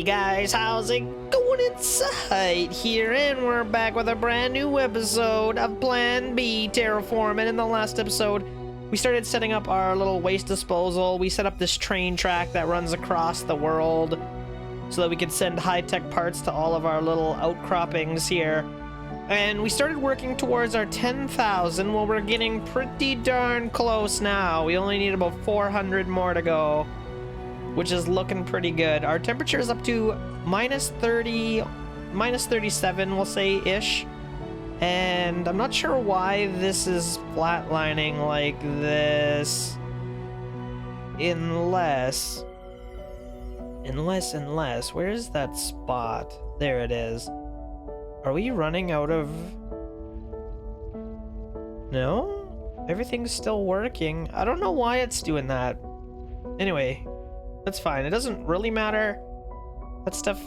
guys, how's it going? It's Zahait here, and we're back with a brand new episode of Plan B Terraform. And in the last episode, we started setting up our little waste disposal. We set up this train track that runs across the world so that we could send high-tech parts to all of our little outcroppings here. And we started working towards our 10,000. Well, we're getting pretty darn close now. We only need about 400 more to go, which is looking pretty good. Our temperature is up to minus 30, minus 37, we'll say, ish. And I'm not sure why this is flatlining like this. Unless, where is that spot? There it is. Are we running out of... No? Everything's still working. I don't know why it's doing that. Anyway, that's fine. It doesn't really matter. That stuff,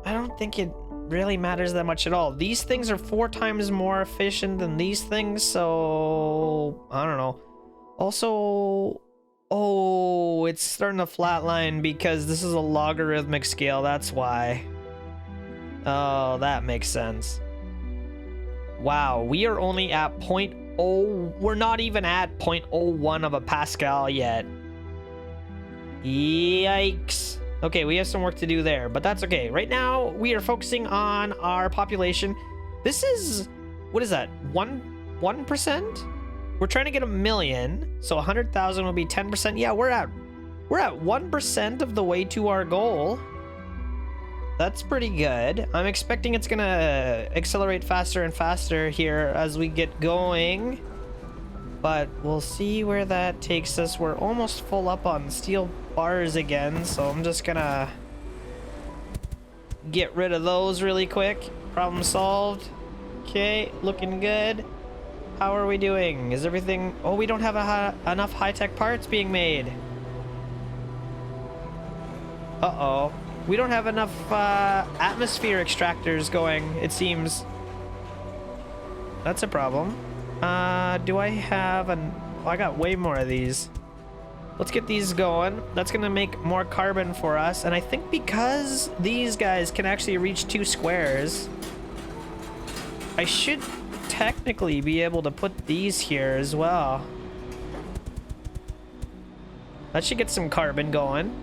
I don't think it really matters that much at all. These things are 4 times more efficient than these things, so I don't know. Also, oh, it's starting to flatline because this is a logarithmic scale. That's why. Oh, that makes sense. Wow, we are only at 0.0. We're not even at 0.01 of a Pascal yet. Yikes. Okay, we have some work to do there, but that's okay. Right now, we are focusing on our population. This is, what is that? 1%? We're trying to get 1 million, so 100,000 will be 10%. Yeah, we're at 1% of the way to our goal. That's pretty good. I'm expecting it's gonna accelerate faster and faster here as we get going, but we'll see where that takes us. We're almost full up on steel bars again, so I'm just gonna get rid of those really quick. Problem solved. Okay, looking good. How are we doing? Is everything... Oh, we don't have enough high-tech parts being made. Uh-oh. We don't have enough atmosphere extractors going, it seems. That's a problem. Do I have an... Oh, I got way more of these. Let's get these going. That's gonna make more carbon for us. And I think because these guys can actually reach 2 squares, I should technically be able to put these here as well. That should get some carbon going.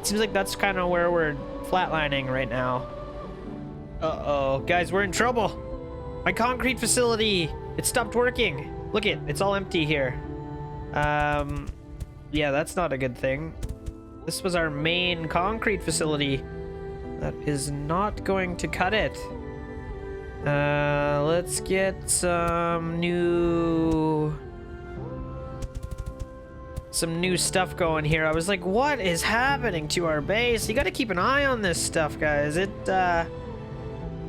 Seems like that's kind of where we're flatlining right now. Uh-oh. Guys, we're in trouble. My concrete facility, it stopped working. Look it's all empty here. Yeah, that's not a good thing. This was our main concrete facility. That is not going to cut it. Let's get some new stuff going here. I was like, what is happening to our base? You got to keep an eye on this stuff, guys. It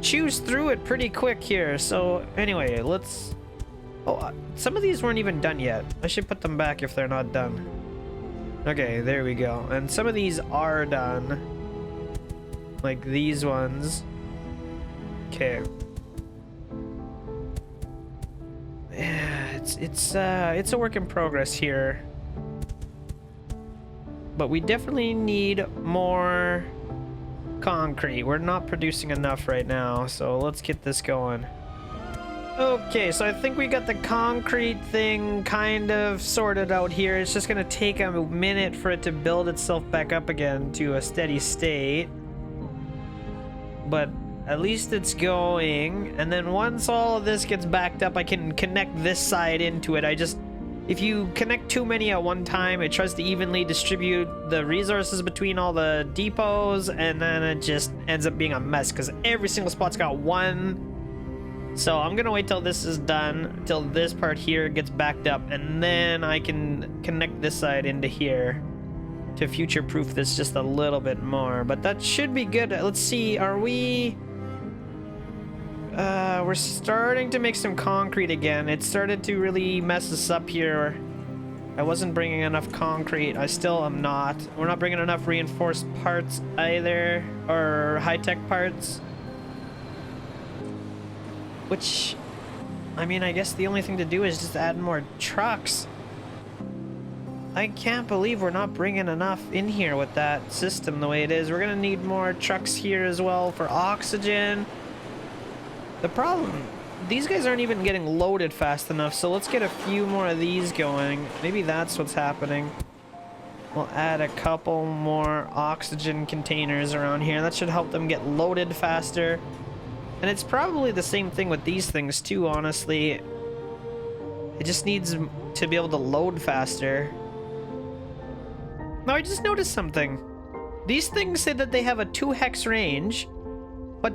chews through it pretty quick here. So anyway, let's... Oh, some of these weren't even done yet. I should put them back if they're not done. Okay, there we go. And some of these are done, like these ones. Okay. Yeah, it's a work in progress here. But we definitely need more concrete. We're not producing enough right now, so let's get this going. Okay, so I think we got the concrete thing kind of sorted out here. It's just gonna take a minute for it to build itself back up again to a steady state. But at least it's going. And then once all of this gets backed up, I can connect this side into it. If you connect too many at one time, it tries to evenly distribute the resources between all the depots, and then it just ends up being a mess because every single spot's got one. So I'm gonna wait till this is done, till this part here gets backed up, and then I can connect this side into here to future-proof this just a little bit more. But that should be good. Let's see, are we... we're starting to make some concrete again. It started to really mess us up here. I wasn't bringing enough concrete. I still am not. We're not bringing enough reinforced parts either, or high-tech parts. Which, I mean, I guess the only thing to do is just add more trucks. I can't believe we're not bringing enough in here with that system the way it is. We're gonna need more trucks here as well for oxygen. The problem, these guys aren't even getting loaded fast enough, so let's get a few more of these going. Maybe that's what's happening. We'll add a couple more oxygen containers around here. That should help them get loaded faster. And it's probably the same thing with these things too, honestly. It just needs to be able to load faster. Now, I just noticed something. These things say that they have a 2 hex range, but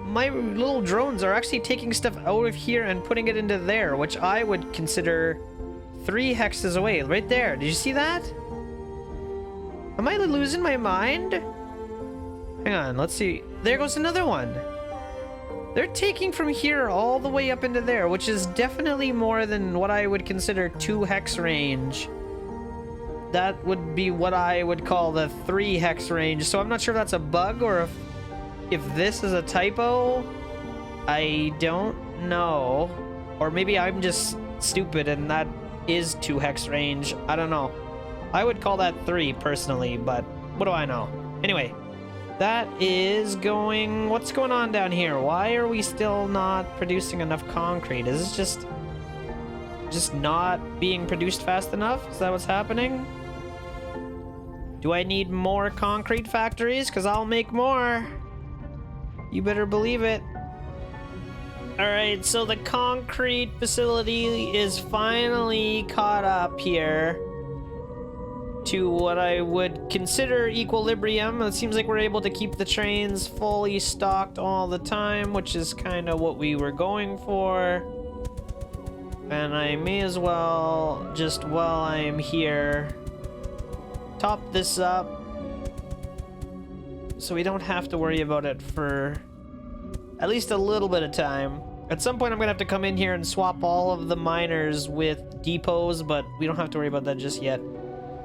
my little drones are actually taking stuff out of here and putting it into there, which I would consider 3 hexes away. Right there. Did you see that? Am I losing my mind? Hang on, let's see. There goes another one. They're taking from here all the way up into there, which is definitely more than what I would consider 2 hex range. That would be what I would call the 3 hex range. So I'm not sure if that's a bug or if this is a typo. I don't know. Or maybe I'm just stupid and that is 2 hex range. I don't know. I would call that 3 personally, but what do I know? Anyway, that is going... What's going on down here? Why are we still not producing enough concrete? Is this just not being produced fast enough? Is that what's happening? Do I need more concrete factories? Because I'll make more. You better believe it. Alright, so the concrete facility is finally caught up here to what I would consider equilibrium. It seems like we're able to keep the trains fully stocked all the time, which is kind of what we were going for. And I may as well, just while I'm here, top this up so we don't have to worry about it for at least a little bit of time. At some point I'm gonna have to come in here and swap all of the miners with depots, but we don't have to worry about that just yet.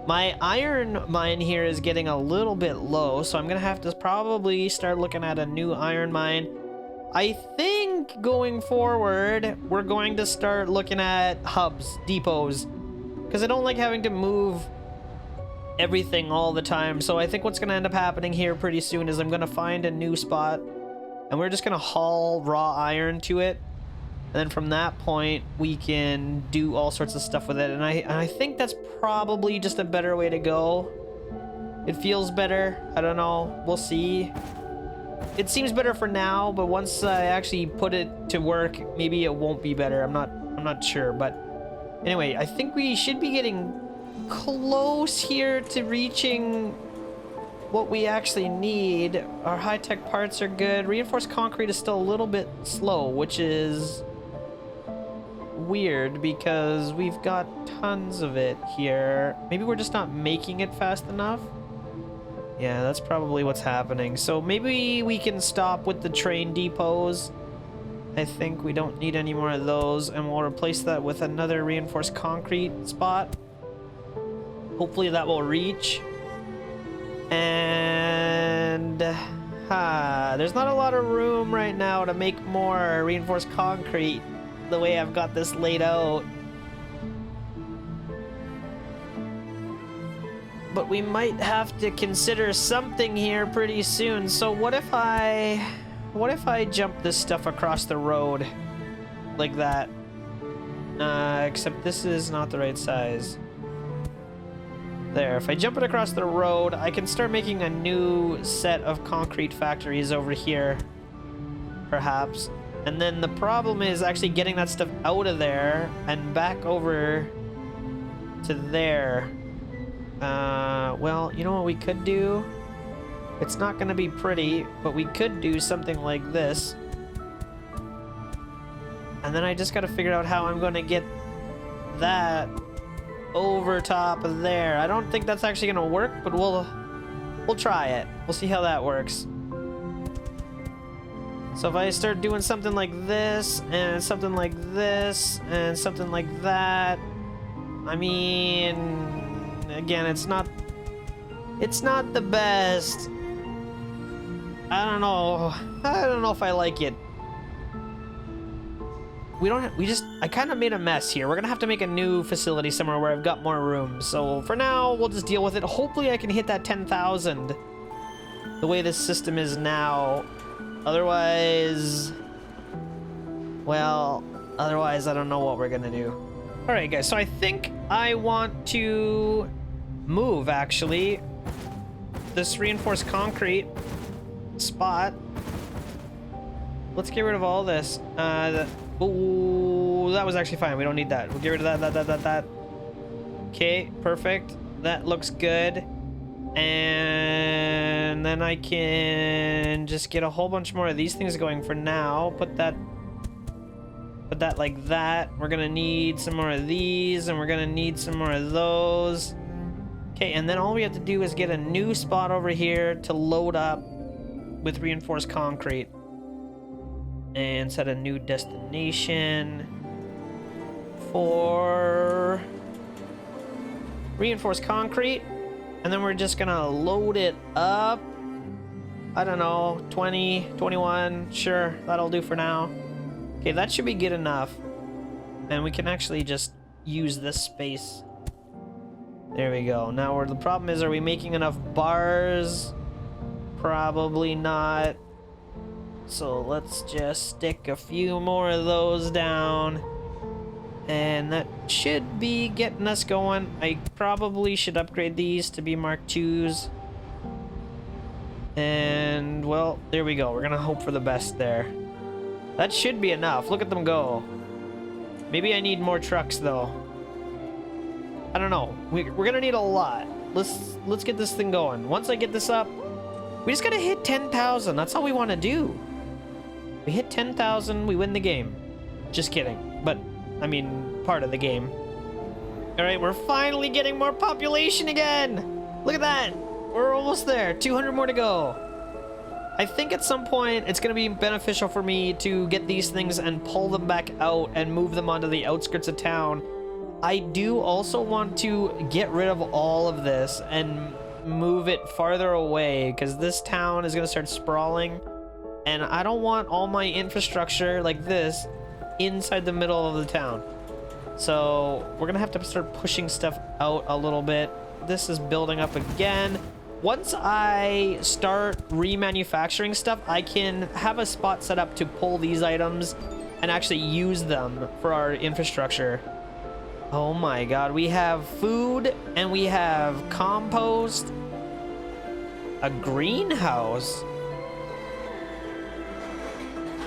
My iron mine here is getting a little bit low, so I'm gonna have to probably start looking at a new iron mine. I think going forward, we're going to start looking at hubs, depots, because I don't like having to move everything all the time. So I think what's gonna end up happening here pretty soon is I'm gonna find a new spot, and we're just gonna haul raw iron to it. And then from that point, we can do all sorts of stuff with it. And I think that's probably just a better way to go. It feels better. I don't know. We'll see. It seems better for now, but once I actually put it to work, maybe it won't be better. I'm not sure. But anyway, I think we should be getting close here to reaching what we actually need. Our high-tech parts are good. Reinforced concrete is still a little bit slow, which is weird because we've got tons of it here. Maybe we're just not making it fast enough. Yeah, that's probably what's happening. So maybe we can stop with the train depots. I think we don't need any more of those, and we'll replace that with another reinforced concrete spot. Hopefully that will reach. And there's not a lot of room right now to make more reinforced concrete the way I've got this laid out. But we might have to consider something here pretty soon. So what if I jump this stuff across the road like that? Except this is not the right size. There, if I jump it across the road, I can start making a new set of concrete factories over here, perhaps. And then the problem is actually getting that stuff out of there and back over to there. Well, you know what we could do? It's not going to be pretty, but we could do something like this. And then I just got to figure out how I'm going to get that over top of there. I don't think that's actually going to work, but we'll try it. We'll see how that works. So if I start doing something like this, and something like this, and something like that, I mean, again, it's not the best. I don't know if I like it. I kind of made a mess here. We're gonna have to make a new facility somewhere where I've got more room. So for now, we'll just deal with it. Hopefully I can hit that 10,000 the way this system is now. Otherwise, well, otherwise I don't know what we're gonna do. All right, guys, so I think I want to move, actually, this reinforced concrete spot. Let's get rid of all this. Ooh, that was actually fine. We don't need that. We'll get rid of that. Okay, perfect. That looks good. And then I can just get a whole bunch more of these things going for now. Put that like that. We're gonna need some more of these, and we're gonna need some more of those. Okay, and then all we have to do is get a new spot over here to load up with reinforced concrete. And set a new destination for reinforced concrete. And then we're just gonna load it up. I don't know, 20, 21, sure, that'll do for now. Okay, that should be good enough. And we can actually just use this space. There we go. Now the problem is, are we making enough bars? Probably not. So let's just stick a few more of those down. And that should be getting us going. I probably should upgrade these to be Mark IIs. And, well, there we go. We're gonna hope for the best there. That should be enough. Look at them go. Maybe I need more trucks, though. I don't know. We're gonna need a lot. Let's get this thing going. Once I get this up, we just gotta hit 10,000. That's all we want to do. We hit 10,000, we win the game. Just kidding. But, I mean, part of the game. Alright, we're finally getting more population again! Look at that! We're almost there. 200 more to go. I think at some point it's going to be beneficial for me to get these things and pull them back out and move them onto the outskirts of town. I do also want to get rid of all of this and move it farther away, because this town is going to start sprawling. And I don't want all my infrastructure like this inside the middle of the town. So we're gonna have to start pushing stuff out a little bit. This is building up again. Once I start remanufacturing stuff, I can have a spot set up to pull these items and actually use them for our infrastructure. Oh my god, we have food and we have compost, a greenhouse.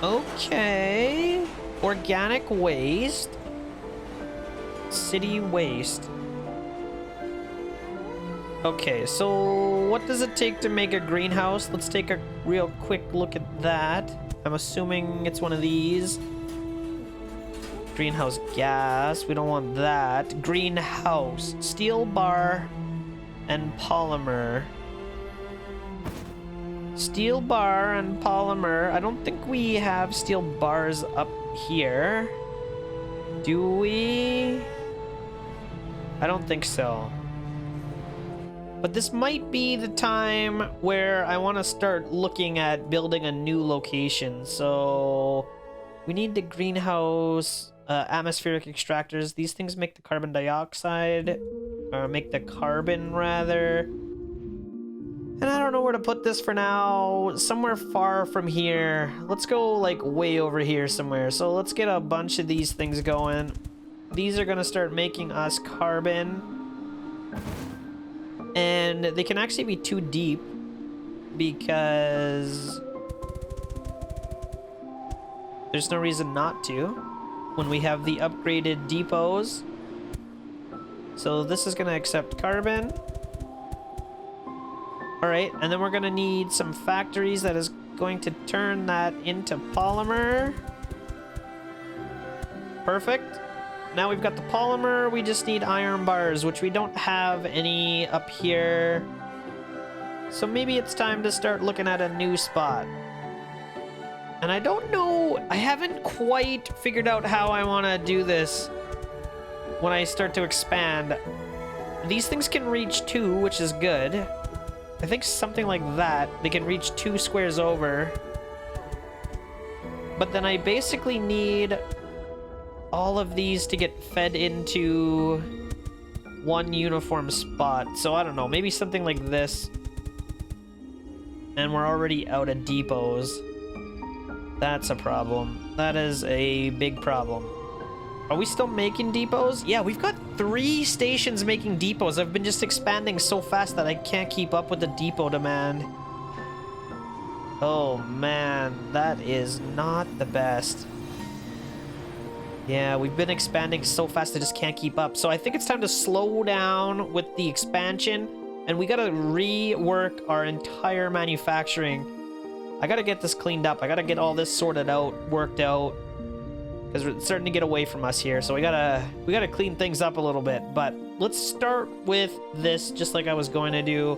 Okay. Organic waste. City waste. Okay, so what does it take to make a greenhouse? Let's take a real quick look at that. I'm assuming it's one of these. Greenhouse gas. We don't want that. Greenhouse. Steel bar and polymer. Steel bar and polymer. I don't think we have steel bars up here. Do we? I don't think so. But this might be the time where I want to start looking at building a new location. So we need the greenhouse, atmospheric extractors. These things make the carbon dioxide, or make the carbon rather. And I don't know where to put this for now. Somewhere far from here. Let's go like way over here somewhere. So let's get a bunch of these things going. These are gonna start making us carbon. And they can actually be too deep because there's no reason not to when we have the upgraded depots. So this is gonna accept carbon. Alright, and then we're gonna need some factories that is going to turn that into polymer. Perfect. Now we've got the polymer, we just need iron bars, which we don't have any up here. So maybe it's time to start looking at a new spot. And I don't know, I haven't quite figured out how I want to do this when I start to expand. These things can reach 2, which is good. I think something like that. They can reach 2 squares over. But then I basically need all of these to get fed into one uniform spot. So I don't know, maybe something like this. And we're already out of depots. That's a problem. That is a big problem. Are we still making depots? Yeah, we've got 3 stations making depots. I've been just expanding so fast that I can't keep up with the depot demand. Oh man, that is not the best. Yeah, we've been expanding so fast I just can't keep up. So I think it's time to slow down with the expansion, and we gotta rework our entire manufacturing. I gotta get this cleaned up. I gotta get all this sorted out, worked out, because it's starting to get away from us here. So we gotta clean things up a little bit. But let's start with this, just like I was going to do.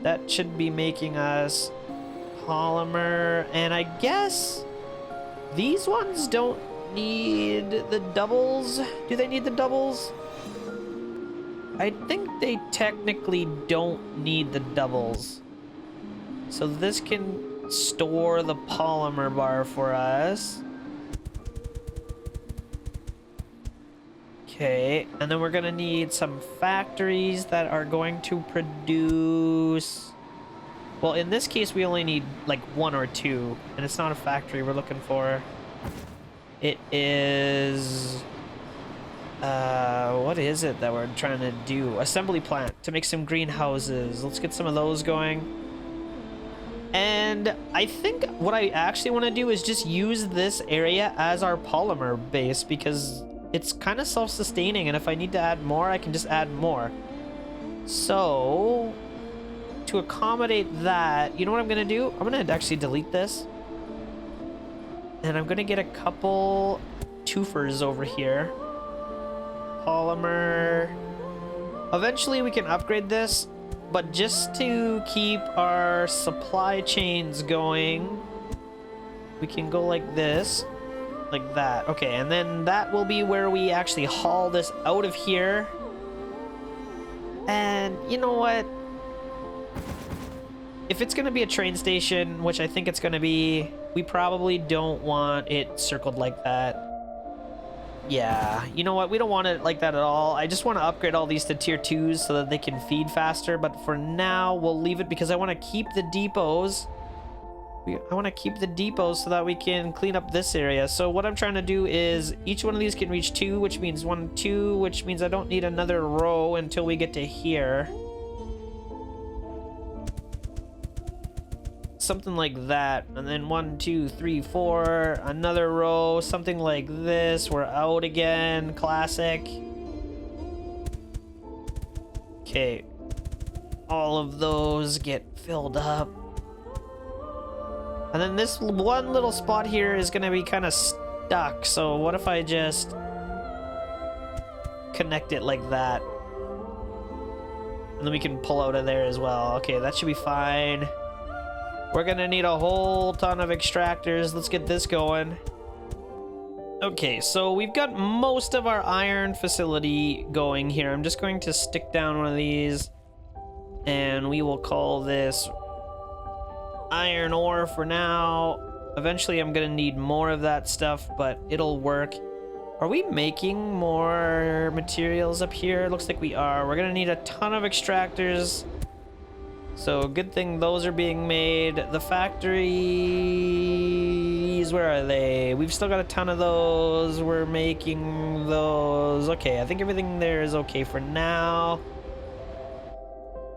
That should be making us polymer, and I guess these ones don't need the doubles. Do they need the doubles? I think they technically don't need the doubles. So this can store the polymer bar for us. Okay, and then we're gonna need some factories that are going to produce... Well, in this case, we only need like 1 or 2, and it's not a factory we're looking for. It is... what is it that we're trying to do? Assembly plant to make some greenhouses. Let's get some of those going. And I think what I actually want to do is just use this area as our polymer base, because it's kind of self-sustaining, and if I need to add more, I can just add more. So... to accommodate that, you know what I'm gonna do? I'm gonna actually delete this, and I'm gonna get a couple twofers over here. Polymer. Eventually we can upgrade this, but just to keep our supply chains going, we can go like this, like that. Okay, and then that will be where we actually haul this out of here. And you know what? If it's going to be a train station, which I think it's going to be, we probably don't want it circled like that. Yeah, you know what? We don't want it like that at all. I just want to upgrade all these to tier 2s so that they can feed faster. But for now, we'll leave it because I want to keep the depots. I want to keep the depots so that we can clean up this area. So what I'm trying to do is each one of these can reach 2, which means 1, 2, which means I don't need another row until we get to here. Something like that, and then 1, 2, 3, 4, another row, something like this. We're out again. Classic. Okay, all of those get filled up, and then this one little spot here is gonna be kind of stuck. So what if I just connect it like that, and then we can pull out of there as well. Okay, that should be fine. We're gonna need a whole ton of extractors. Let's get this going. Okay, so we've got most of our iron facility going here. I'm just going to stick down one of these, and we will call this iron ore for now. Eventually I'm gonna need more of that stuff, but it'll work. Are we making more materials up here? Looks like we are. We're gonna need a ton of extractors. So good thing those are being made. The factories, where are they? We've still got a ton of those. We're making those. Okay, I think everything there is okay for now.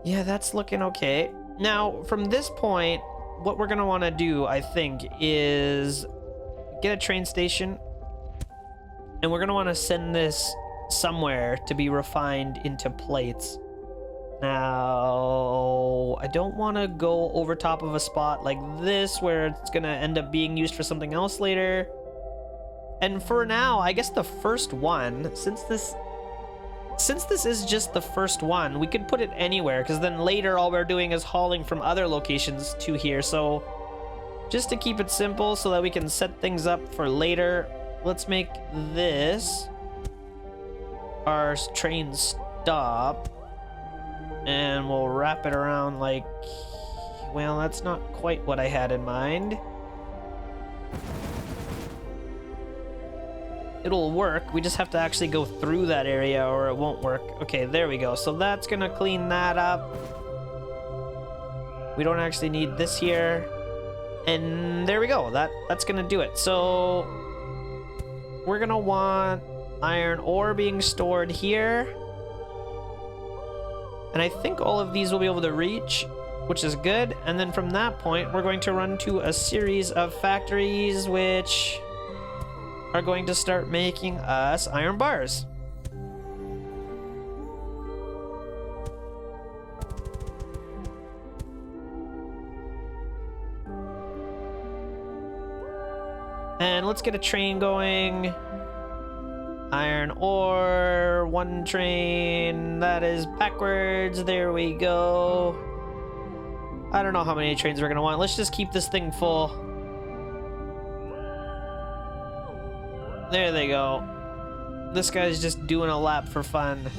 Yeah, that's looking okay. Now, from this point, what we're gonna wanna do, I think, is get a train station, and we're gonna wanna send this somewhere to be refined into plates. Now, I don't want to go over top of a spot like this where it's going to end up being used for something else later. And for now, I guess the first one, since this is just the first one, we could put it anywhere, because then later all we're doing is hauling from other locations to here. So just to keep it simple so that we can set things up for later, let's make this our train stop. And we'll wrap it around like... Well, that's not quite what I had in mind. it'll work. We just have to actually go through that area or it won't work. Okay, there we go. So that's gonna clean that up. We don't actually need this here. And there we go. That's gonna do it. So we're gonna want iron ore being stored here. And I think all of these will be able to reach, which is good. And then from that point, we're going to run to a series of factories which are going to start making us iron bars. And let's get a train going. Iron ore, one train. That is backwards. There we go. I don't know how many trains we're gonna want. Let's just keep this thing full. There they go. This guy's just doing a lap for fun.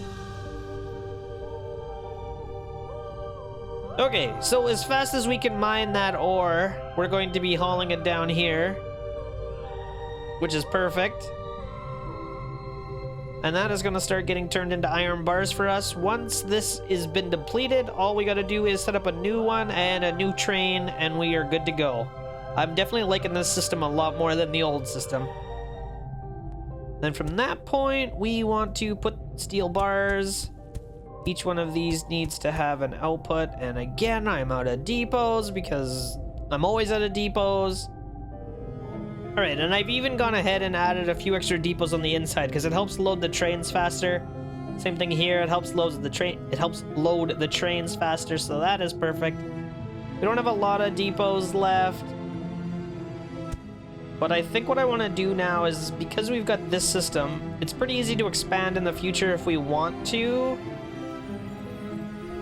Okay, so as fast as we can mine that ore, we're going to be hauling it down here, which is perfect. And that is going to start getting turned into iron bars for us. Once this has been depleted, all we got to do is set up a new one and a new train, and we are good to go. I'm definitely liking this system a lot more than the old system. Then from that point, we want to put steel bars. Each one of these needs to have an output. And again, I'm out of depots because I'm always out of depots. All right, and I've even gone ahead and added a few extra depots on the inside because it helps load the trains faster. Same thing here, it helps load the trains faster, so that is perfect. We don't have a lot of depots left. But I think what I want to do now is, because we've got this system, it's pretty easy to expand in the future if we want to.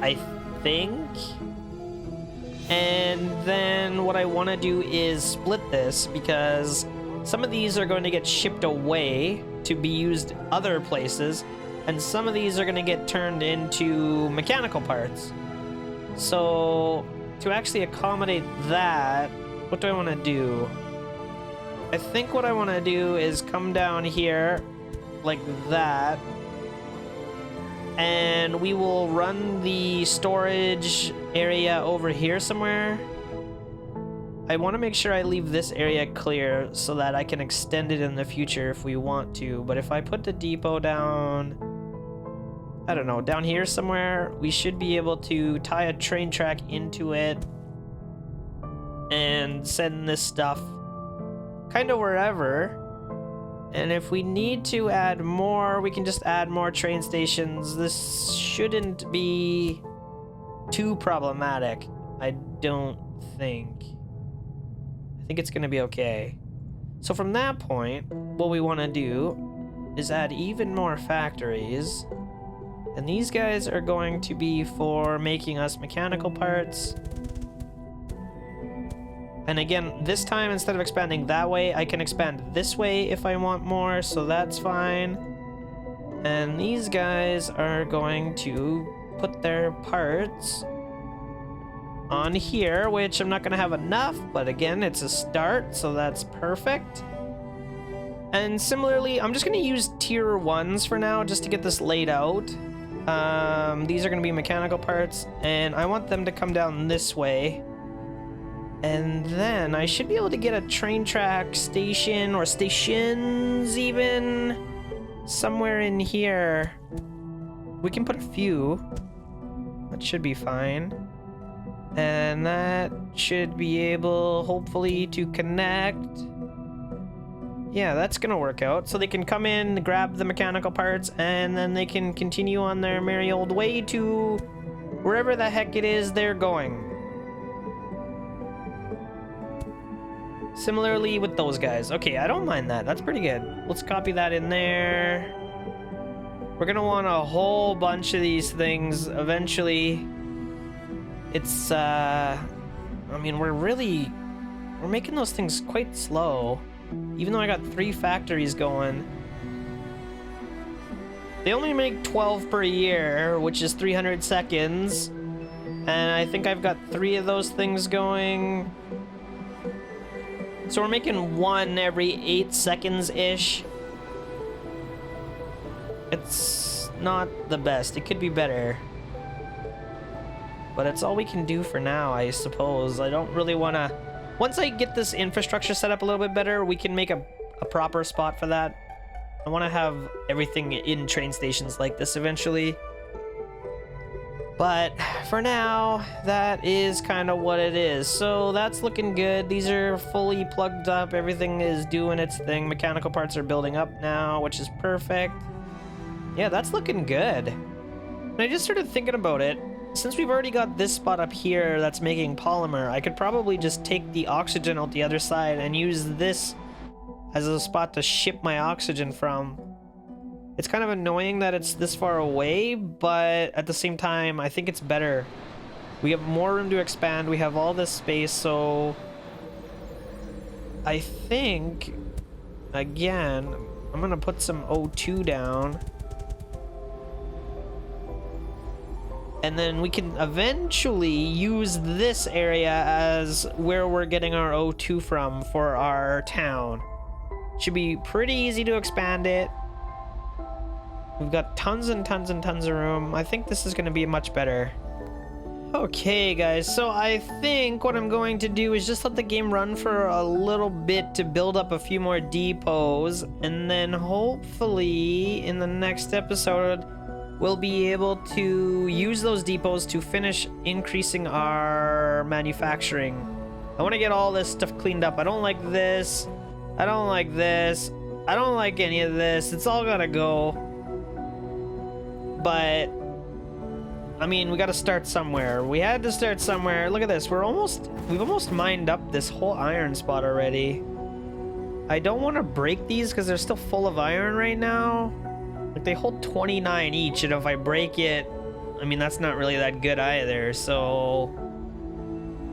I think. And then what I want to do is split this, because some of these are going to get shipped away to be used other places, and some of these are going to get turned into mechanical parts. So to actually accommodate that, what do I want to do? I think what I want to do is come down here like that, and we will run the storage area over here somewhere. I want to make sure I leave this area clear so that I can extend it in the future if we want to. But if I put the depot down, I don't know, down here somewhere, we should be able to tie a train track into it and send this stuff kind of wherever. And if we need to add more, we can just add more train stations. This shouldn't be too problematic, I don't think. I think it's gonna be okay. So from that point, what we want to do is add even more factories, and these guys are going to be for making us mechanical parts. And again, this time, instead of expanding that way, I can expand this way if I want more, so that's fine. And these guys are going to put their parts on here, which I'm not going to have enough, but again, it's a start, so that's perfect. And similarly, I'm just going to use tier 1s for now, just to get this laid out. These are going to be mechanical parts, and I want them to come down this way. And then I should be able to get a train track station, or stations even, somewhere in here. We can put a few. That should be fine. And that should be able, hopefully, to connect. Yeah, that's gonna work out. So they can come in, grab the mechanical parts, and then they can continue on their merry old way to wherever the heck it is they're going. Similarly with those guys. Okay, I don't mind that. That's pretty good. Let's copy that in there. We're gonna want a whole bunch of these things eventually. It's, I mean, we're making those things quite slow. Even though I got 3 factories going. They only make 12 per year, which is 300 seconds. And I think I've got 3 of those things going. So we're making 1 every 8 seconds-ish. It's not the best. It could be better. But it's all we can do for now, I suppose. I don't really want to... Once I get this infrastructure set up a little bit better, we can make a proper spot for that. I want to have everything in train stations like this eventually. But for now, that is kind of what it is. So that's looking good. These are fully plugged up. Everything is doing its thing. Mechanical parts are building up now, which is perfect. Yeah, that's looking good. And I just started thinking about it. Since we've already got this spot up here that's making polymer, I could probably just take the oxygen out the other side and use this as a spot to ship my oxygen from. It's kind of annoying that it's this far away, but at the same time, I think it's better. We have more room to expand. We have all this space, so I think, again, I'm gonna put some O2 down. And then we can eventually use this area as where we're getting our O2 from for our town. Should be pretty easy to expand it. We've got tons and tons and tons of room. I think this is going to be much better. Okay, guys, so I think what I'm going to do is just let the game run for a little bit to build up a few more depots, and then hopefully in the next episode we'll be able to use those depots to finish increasing our manufacturing. I want to get all this stuff cleaned up. I don't like this. I don't like this. I don't like any of this. It's all gotta go. But I mean, we gotta start somewhere. We had to start somewhere. Look at this. We've almost mined up this whole iron spot already. I don't want to break these because they're still full of iron right now. Like, they hold 29 each, and if I break it, I mean, that's not really that good either, so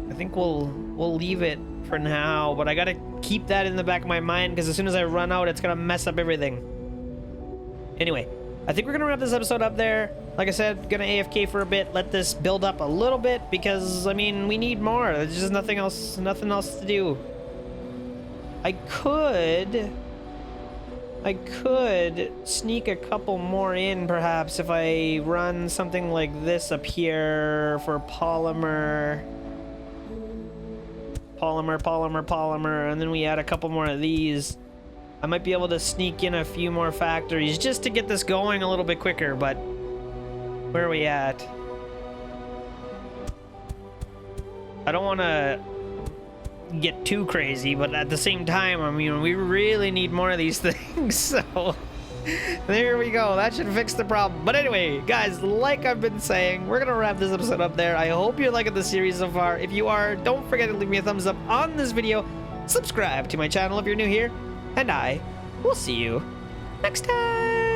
I think we'll leave it for now, but I gotta keep that in the back of my mind, because as soon as I run out, it's gonna mess up everything. Anyway, I think we're gonna wrap this episode up there. Like I said, gonna AFK for a bit, let this build up a little bit, because, I mean, we need more. There's just nothing else to do. I could sneak a couple more in, perhaps, if I run something like this up here for polymer, and then we add a couple more of these. I might be able to sneak in a few more factories just to get this going a little bit quicker, but where are we at? I don't want to get too crazy, but at the same time, I mean, we really need more of these things, so there we go. That should fix the problem. But anyway, guys, like I've been saying, we're gonna wrap this episode up there. I hope you're liking the series so far. If you are, don't forget to leave me a thumbs up on this video, subscribe to my channel if you're new here, and I will see you next time.